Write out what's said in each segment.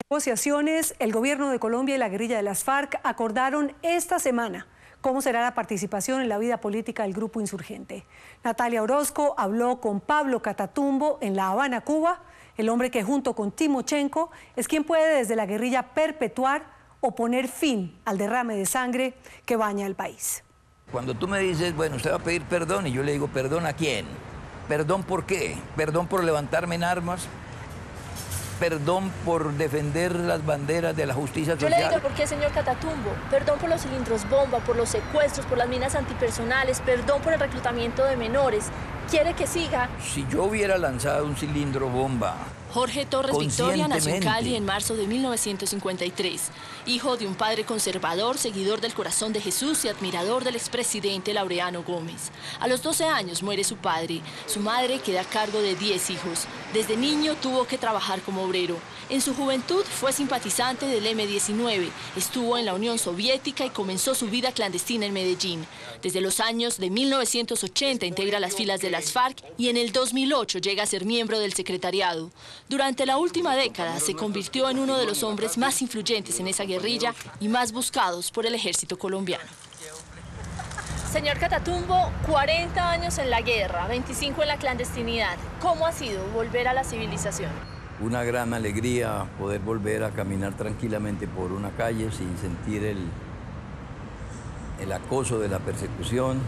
Negociaciones, el gobierno de Colombia y la guerrilla de las FARC acordaron esta semana cómo será la participación en la vida política del grupo insurgente. Natalia Orozco habló con Pablo Catatumbo en La Habana, Cuba, el hombre que junto con Timochenko es quien puede desde la guerrilla perpetuar o poner fin al derrame de sangre que baña el país. Cuando tú me dices, bueno, usted va a pedir perdón, y yo le digo, ¿perdón a quién? ¿Perdón por qué? ¿Perdón por levantarme en armas? Perdón por defender las banderas de la justicia social. Yo le digo, ¿por qué, señor Catatumbo? Perdón por los cilindros bomba, por los secuestros, por las minas antipersonales, perdón por el reclutamiento de menores. ¿Quiere que siga? Si yo hubiera lanzado un cilindro bomba... Jorge Torres Victoria nació en Cali en marzo de 1953, hijo de un padre conservador, seguidor del Corazón de Jesús y admirador del expresidente Laureano Gómez. A los 12 años muere su padre. Su madre queda a cargo de 10 hijos. Desde niño tuvo que trabajar como obrero. En su juventud fue simpatizante del M-19, estuvo en la Unión Soviética y comenzó su vida clandestina en Medellín. Desde los años de 1980 integra las filas de las FARC y en el 2008 llega a ser miembro del secretariado. Durante la última década se convirtió en uno de los hombres más influyentes en esa guerrilla y más buscados por el ejército colombiano. Señor Catatumbo, 40 años en la guerra, 25 en la clandestinidad. ¿Cómo ha sido volver a la civilización? Una gran alegría poder volver a caminar tranquilamente por una calle sin sentir el acoso de la persecución,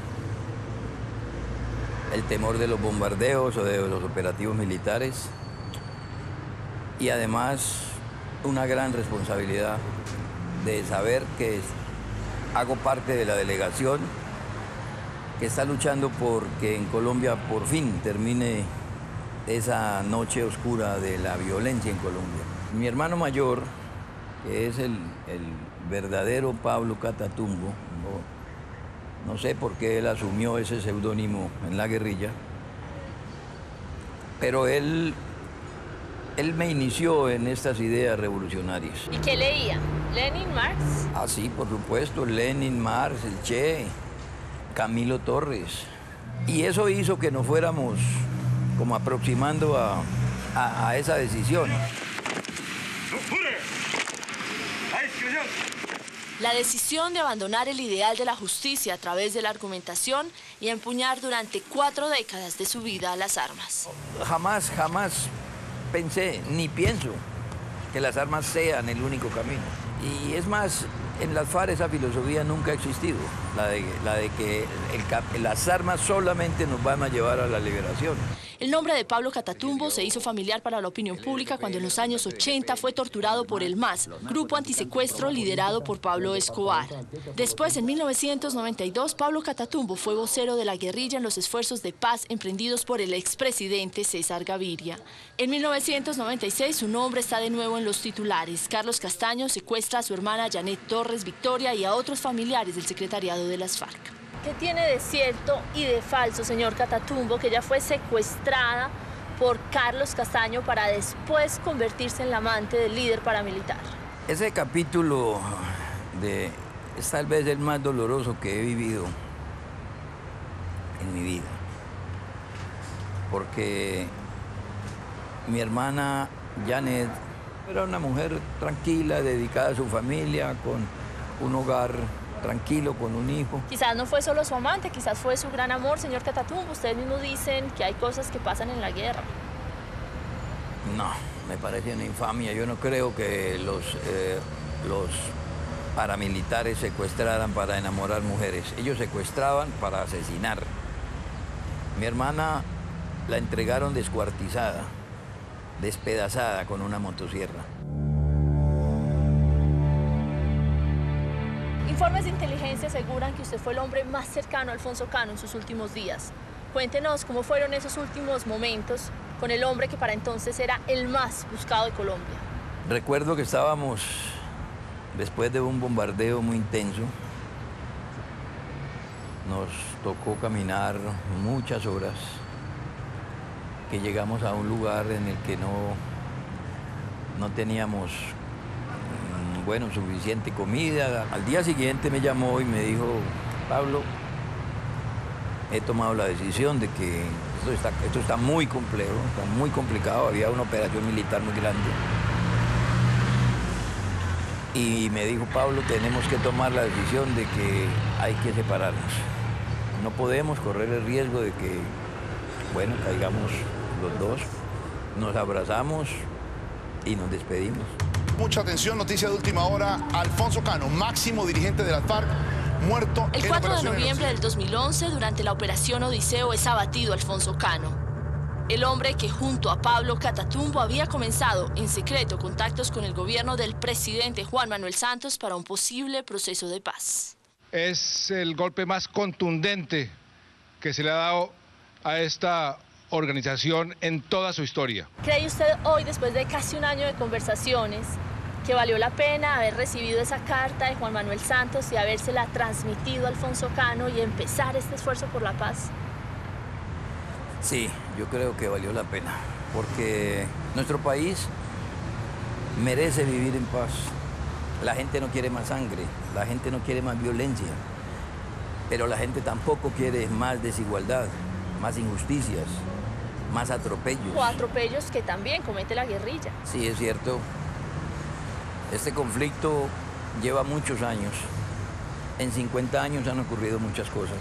el temor de los bombardeos o de los operativos militares y además una gran responsabilidad de saber que hago parte de la delegación que está luchando por que en Colombia por fin termine esa noche oscura de la violencia en Colombia. Mi hermano mayor, que es el verdadero Pablo Catatumbo, no sé por qué él asumió ese seudónimo en la guerrilla, pero él me inició en estas ideas revolucionarias. ¿Y qué leía? ¿Lenin, Marx? Ah, sí, por supuesto, Lenin, Marx, el Che, Camilo Torres. Y eso hizo que nos fuéramos como aproximando a esa decisión. La decisión de abandonar el ideal de la justicia a través de la argumentación y empuñar durante 4 décadas de su vida las armas. Jamás pensé, ni pienso, que las armas sean el único camino. Y es más, en las FARC esa filosofía nunca ha existido, la de que las armas solamente nos van a llevar a la liberación. El nombre de Pablo Catatumbo se hizo familiar para la opinión pública cuando en los años 80 fue torturado por el MAS, grupo antisecuestro liderado por Pablo Escobar. Después, en 1992, Pablo Catatumbo fue vocero de la guerrilla en los esfuerzos de paz emprendidos por el expresidente César Gaviria. En 1996, su nombre está de nuevo en los titulares. Carlos Castaño secuestra a su hermana Janet Torres Victoria y a otros familiares del secretariado de las FARC. ¿Qué tiene de cierto y de falso, señor Catatumbo, que ella fue secuestrada por Carlos Castaño para después convertirse en la amante del líder paramilitar? Ese capítulo es tal vez el más doloroso que he vivido en mi vida. Porque mi hermana Janet era una mujer tranquila, dedicada a su familia, con un hogar tranquilo, con un hijo. Quizás no fue solo su amante, quizás fue su gran amor, señor Catatumbo. Ustedes mismos dicen que hay cosas que pasan en la guerra. No, me parece una infamia. Yo no creo que los paramilitares secuestraran para enamorar mujeres. Ellos secuestraban para asesinar. Mi hermana la entregaron descuartizada, despedazada con una motosierra. Informes de inteligencia aseguran que usted fue el hombre más cercano a Alfonso Cano en sus últimos días. Cuéntenos cómo fueron esos últimos momentos con el hombre que para entonces era el más buscado de Colombia. Recuerdo que estábamos después de un bombardeo muy intenso. Nos tocó caminar muchas horas, que llegamos a un lugar en el que no teníamos suficiente comida. Al día siguiente me llamó y me dijo, Pablo, he tomado la decisión de que esto está muy complejo, está muy complicado, había una operación militar muy grande. y me dijo, Pablo, tenemos que tomar la decisión de que hay que separarnos. No podemos correr el riesgo de que, bueno, caigamos los dos, nos abrazamos y nos despedimos. Mucha atención, noticia de última hora. Alfonso Cano, máximo dirigente de las FARC, muerto el 4 de noviembre del 2011, durante la Operación Odiseo, es abatido Alfonso Cano. El hombre que junto a Pablo Catatumbo había comenzado en secreto contactos con el gobierno del presidente Juan Manuel Santos para un posible proceso de paz. Es el golpe más contundente que se le ha dado a esta organización en toda su historia. ¿Cree usted hoy, después de casi un año de conversaciones, que valió la pena haber recibido esa carta de Juan Manuel Santos y habérsela transmitido a Alfonso Cano y empezar este esfuerzo por la paz? Sí, yo creo que valió la pena, porque nuestro país merece vivir en paz. La gente no quiere más sangre, la gente no quiere más violencia, pero la gente tampoco quiere más desigualdad, más injusticias, más atropellos. O atropellos que también comete la guerrilla. Sí, es cierto. Este conflicto lleva muchos años. En 50 años han ocurrido muchas cosas.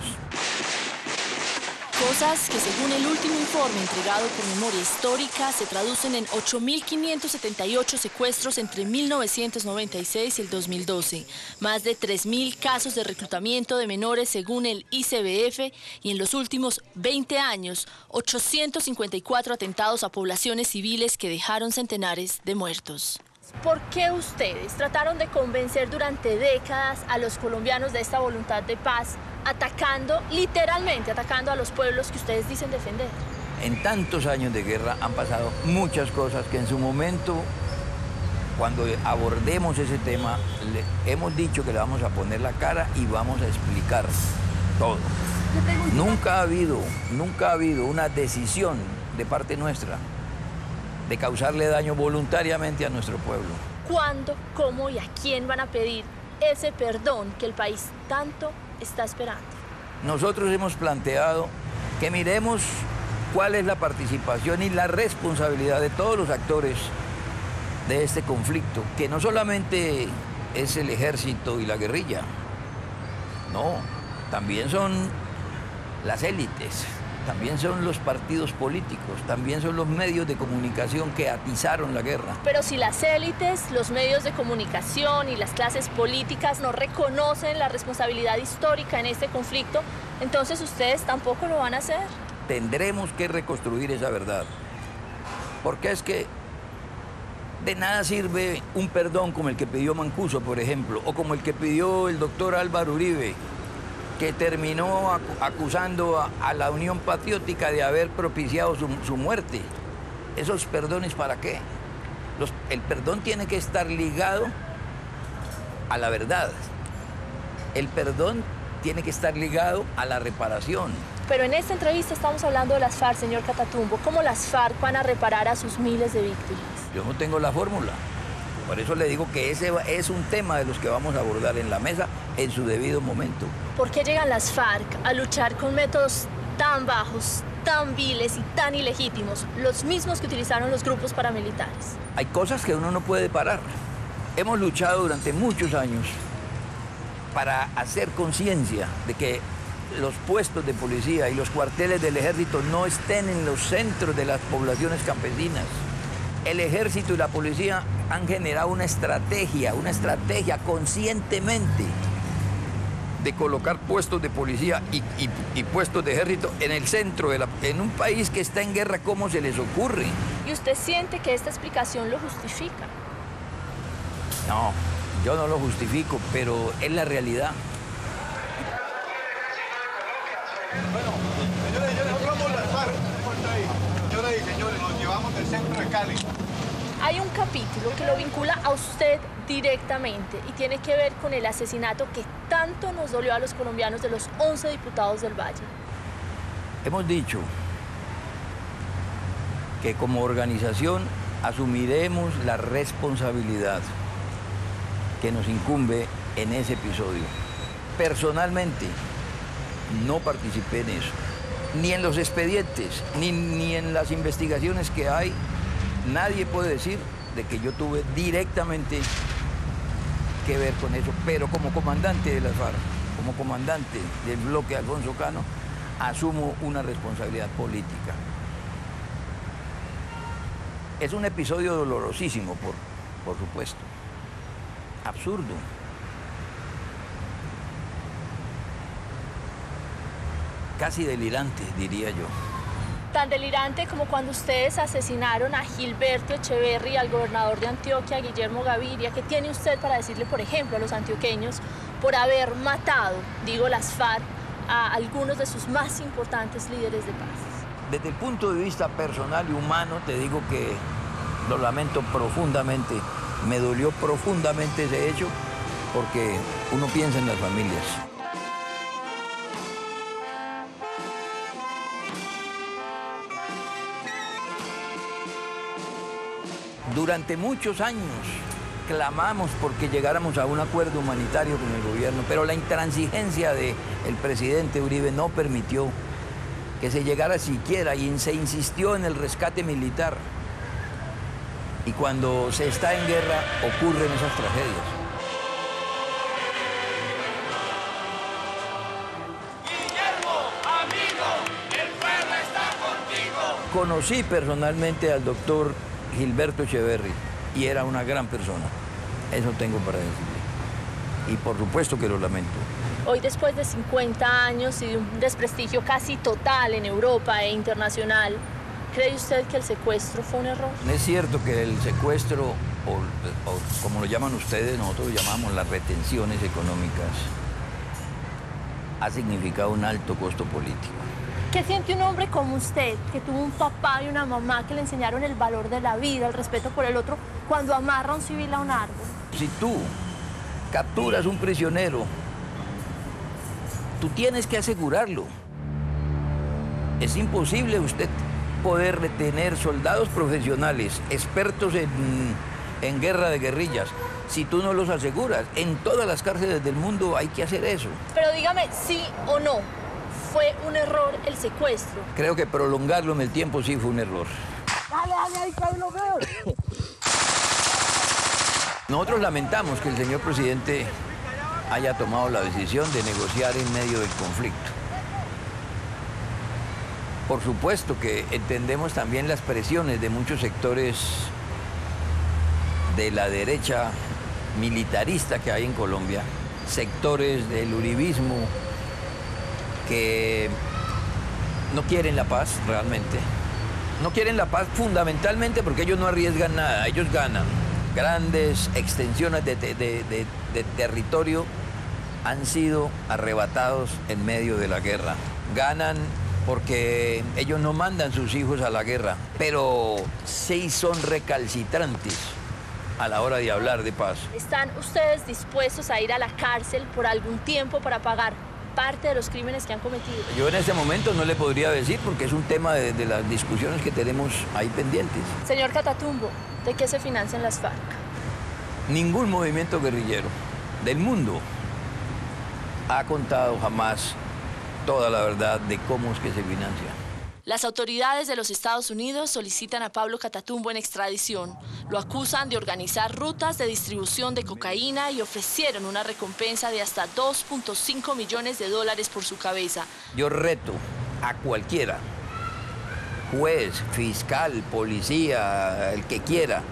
Cosas que, según el último informe entregado por Memoria Histórica, se traducen en 8.578 secuestros entre 1996 y el 2012, más de 3.000 casos de reclutamiento de menores según el ICBF y en los últimos 20 años, 854 atentados a poblaciones civiles que dejaron centenares de muertos. ¿Por qué ustedes trataron de convencer durante décadas a los colombianos de esta voluntad de paz, atacando, literalmente atacando a los pueblos que ustedes dicen defender? En tantos años de guerra han pasado muchas cosas que en su momento, cuando abordemos ese tema, hemos dicho que le vamos a poner la cara y vamos a explicar todo. Nunca ha habido una decisión de parte nuestra de causarle daño voluntariamente a nuestro pueblo. ¿Cuándo, cómo y a quién van a pedir ese perdón que el país tanto está esperando? Nosotros hemos planteado que miremos cuál es la participación y la responsabilidad de todos los actores de este conflicto, que no solamente es el ejército y la guerrilla, no, también son las élites, también son los partidos políticos, también son los medios de comunicación que atizaron la guerra. Pero si las élites, los medios de comunicación y las clases políticas no reconocen la responsabilidad histórica en este conflicto, entonces ustedes tampoco lo van a hacer. Tendremos que reconstruir esa verdad, porque es que de nada sirve un perdón como el que pidió Mancuso, por ejemplo, o como el que pidió el doctor Álvaro Uribe, que terminó acusando a la Unión Patriótica de haber propiciado su muerte. ¿Esos perdones para qué? El perdón tiene que estar ligado a la verdad. El perdón tiene que estar ligado a la reparación. Pero en esta entrevista estamos hablando de las FARC, señor Catatumbo. ¿Cómo las FARC van a reparar a sus miles de víctimas? Yo no tengo la fórmula. Por eso le digo que ese es un tema de los que vamos a abordar en la mesa en su debido momento. ¿Por qué llegan las FARC a luchar con métodos tan bajos, tan viles y tan ilegítimos, los mismos que utilizaron los grupos paramilitares? Hay cosas que uno no puede parar. Hemos luchado durante muchos años para hacer conciencia de que los puestos de policía y los cuarteles del ejército no estén en los centros de las poblaciones campesinas. El ejército y la policía han generado una estrategia conscientemente de colocar puestos de policía y puestos de ejército en el centro, en un país que está en guerra. ¿Cómo se les ocurre? ¿Y usted siente que esta explicación lo justifica? No, yo no lo justifico, pero es la realidad. Bueno, señores, nosotros vamos a lanzar. Señoras y señores, nos llevamos del centro de Cali. Hay un capítulo que lo vincula a usted directamente y tiene que ver con el asesinato que tanto nos dolió a los colombianos de los 11 diputados del Valle. Hemos dicho que como organización asumiremos la responsabilidad que nos incumbe en ese episodio. Personalmente, no participé en eso, ni en los expedientes, ni en las investigaciones que hay. Nadie puede decir de que yo tuve directamente que ver con eso, pero como comandante de las FARC, como comandante del bloque Alfonso Cano, asumo una responsabilidad política. Es un episodio dolorosísimo, por supuesto. Absurdo. Casi delirante, diría yo. Tan delirante como cuando ustedes asesinaron a Gilberto Echeverri, al gobernador de Antioquia, Guillermo Gaviria. ¿Qué tiene usted para decirle, por ejemplo, a los antioqueños por haber matado, digo, las FARC, a algunos de sus más importantes líderes de paz? Desde el punto de vista personal y humano, te digo que lo lamento profundamente. Me dolió profundamente ese hecho porque uno piensa en las familias. Durante muchos años clamamos porque llegáramos a un acuerdo humanitario con el gobierno, pero la intransigencia del presidente Uribe no permitió que se llegara siquiera y se insistió en el rescate militar. Y cuando se está en guerra ocurren esas tragedias. Guillermo, amigo, el pueblo está contigo. Conocí personalmente al doctor Gilberto Echeverri y era una gran persona. Eso tengo para decirle. Y por supuesto que lo lamento. Hoy, después de 50 años y de un desprestigio casi total en Europa e internacional, ¿cree usted que el secuestro fue un error? Es cierto que el secuestro, o como lo llaman ustedes, nosotros lo llamamos las retenciones económicas, ha significado un alto costo político. ¿Qué siente un hombre como usted, que tuvo un papá y una mamá que le enseñaron el valor de la vida, el respeto por el otro, cuando amarra a un civil a un árbol? Si tú capturas un prisionero, tú tienes que asegurarlo. Es imposible usted poder retener soldados profesionales, expertos en guerra de guerrillas, si tú no los aseguras. En todas las cárceles del mundo hay que hacer eso. Pero dígame, ¿sí o no fue un error el secuestro? Creo que prolongarlo en el tiempo sí fue un error. Dale, ahí, que lo veo. Nosotros lamentamos que el señor presidente haya tomado la decisión de negociar en medio del conflicto. Por supuesto que entendemos también las presiones de muchos sectores de la derecha militarista que hay en Colombia, sectores del uribismo que no quieren la paz realmente. No quieren la paz fundamentalmente porque ellos no arriesgan nada, ellos ganan. Grandes extensiones de territorio han sido arrebatados en medio de la guerra. Ganan porque ellos no mandan sus hijos a la guerra, pero sí son recalcitrantes a la hora de hablar de paz. ¿Están ustedes dispuestos a ir a la cárcel por algún tiempo para pagar parte de los crímenes que han cometido? Yo en este momento no le podría decir porque es un tema de las discusiones que tenemos ahí pendientes. Señor Catatumbo, ¿de qué se financian las FARC? Ningún movimiento guerrillero del mundo ha contado jamás toda la verdad de cómo es que se financia. Las autoridades de los Estados Unidos solicitan a Pablo Catatumbo en extradición. Lo acusan de organizar rutas de distribución de cocaína y ofrecieron una recompensa de hasta $2.5 millones por su cabeza. Yo reto a cualquiera, juez, fiscal, policía, el que quiera,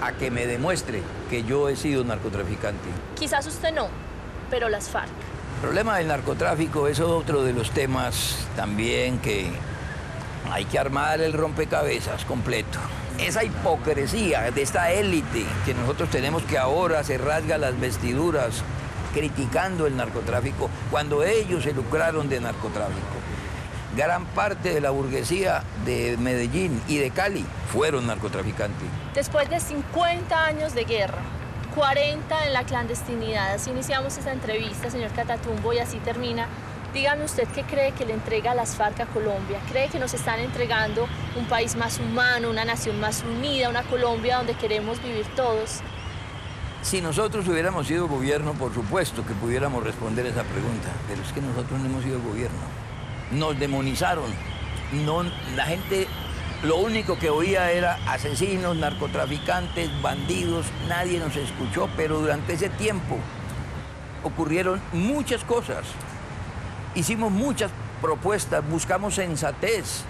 a que me demuestre que yo he sido narcotraficante. Quizás usted no, pero las FARC. El problema del narcotráfico es otro de los temas también que hay que armar el rompecabezas completo. Esa hipocresía de esta élite que nosotros tenemos que ahora se rasga las vestiduras criticando el narcotráfico cuando ellos se lucraron de narcotráfico. Gran parte de la burguesía de Medellín y de Cali fueron narcotraficantes. Después de 50 años de guerra, 40 en la clandestinidad, así iniciamos esta entrevista, señor Catatumbo, y así termina. Dígame usted qué cree que le entrega a las FARC a Colombia. ¿Cree que nos están entregando un país más humano, una nación más unida, una Colombia donde queremos vivir todos? Si nosotros hubiéramos sido gobierno, por supuesto que pudiéramos responder esa pregunta, pero es que nosotros no hemos sido gobierno. Nos demonizaron. No, la gente Lo único que oía era asesinos, narcotraficantes, bandidos, nadie nos escuchó, pero durante ese tiempo ocurrieron muchas cosas. Hicimos muchas propuestas, buscamos sensatez.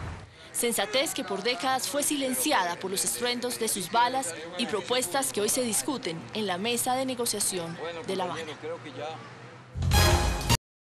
Sensatez que por décadas fue silenciada por los estruendos de sus balas y propuestas que hoy se discuten en la mesa de negociación de La Habana.